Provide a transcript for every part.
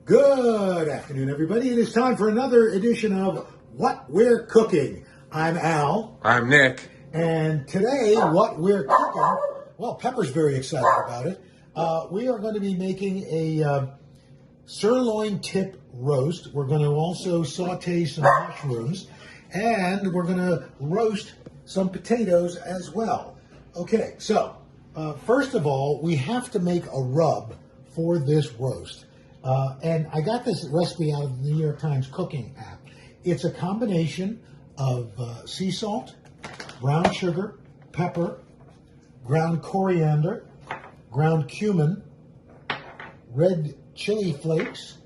Good afternoon, everybody. It is time for another edition of What We're Cooking. I'm Al. I'm Nick. And today, what we're cooking, well, Pepper's very excited about it. We are going to be making a sirloin tip roast. We're going to also saute some mushrooms. And we're going to roast some potatoes as well. Okay, so first of all, we have to make a rub for this roast. And I got this recipe out of the New York Times cooking app. It's a combination of sea salt, brown sugar, pepper, ground coriander, ground cumin, red chili flakes,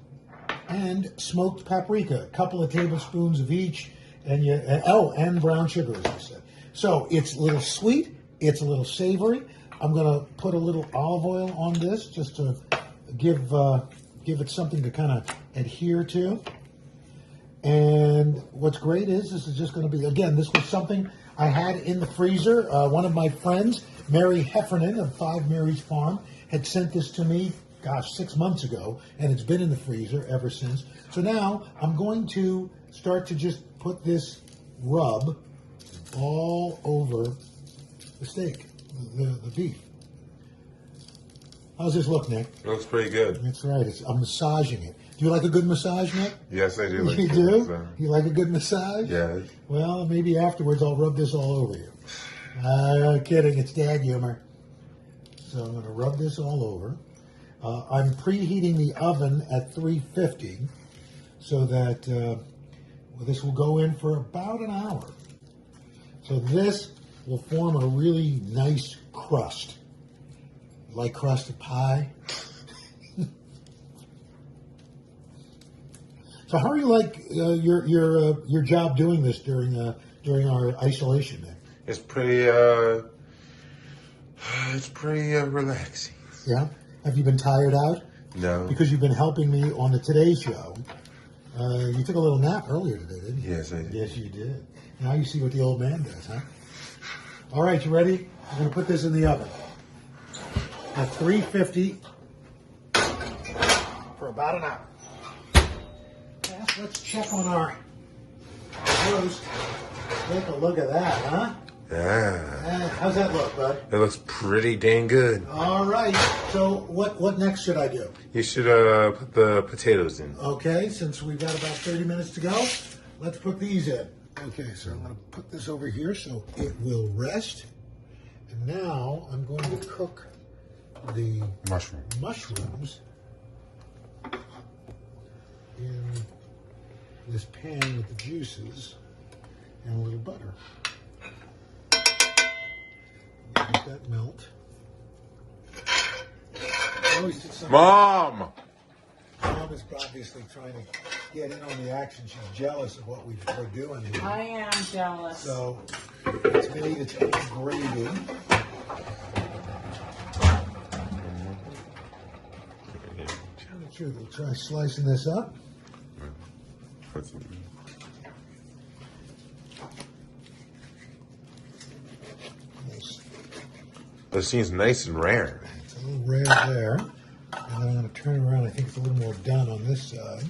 and smoked paprika. A couple of tablespoons of each, and brown sugar, as I said. So it's a little sweet, it's a little savory. I'm going to put a little olive oil on this just to give it something to kind of adhere to. And what's great is this is just going to be, again, this was something I had in the freezer. One of my friends, Mary Heffernan of 5 Mary's Farm, had sent this to me, 6 months ago, and it's been in the freezer ever since. So now I'm going to start to just put this rub all over the steak, the beef. How's this look, Nick? It looks pretty good. That's right. I'm massaging it. Do you like a good massage, Nick? Yes, I do. You do? You like a good massage? Yes. Well, maybe afterwards I'll rub this all over you. Kidding. It's dad humor. So I'm going to rub this all over. I'm preheating the oven at 350 so that this will go in for about an hour. So this will form a really nice crust. Like crusted pie. So how are you like your job doing this during our isolation then? It's pretty relaxing. Yeah. Have you been tired out? No. Because you've been helping me on the Today Show. You took a little nap earlier today, didn't you? Yes, I did. Yes, you did. Now you see what the old man does, huh? All right, you ready? I'm going to put this in the oven at 350 for about an hour. Yes, let's check on our roast. Take a look at that, huh? Yeah. How's that look, bud? It looks pretty dang good. All right. So what next should I do? You should put the potatoes in. Okay, since we've got about 30 minutes to go, let's put these in. Okay, so I'm going to put this over here so it will rest. And now I'm going to cook the mushrooms in this pan with the juices and a little butter. Let that melt. Mom is obviously trying to get in on the action. She's jealous of what we're doing here. I am jealous. So it's made its own gravy. Sure, we'll try slicing this up. It seems nice and rare. It's a little rare there. And then I'm going to turn it around. I think it's a little more done on this side.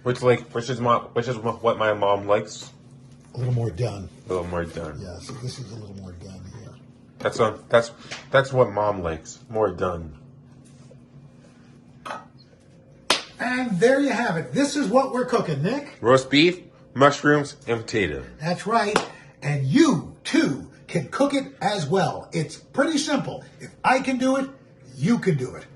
Which is what my mom likes. A little more done. A little more done. Yeah, so this is a little more done here. That's what mom likes. More done. And there you have it. This is what we're cooking, Nick. Roast beef, mushrooms, and potato. That's right. And you, too, can cook it as well. It's pretty simple. If I can do it, you can do it.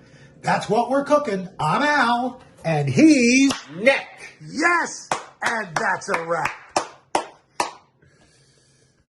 That's what we're cooking. I'm Al, and he's Nick. Yes, and that's a wrap.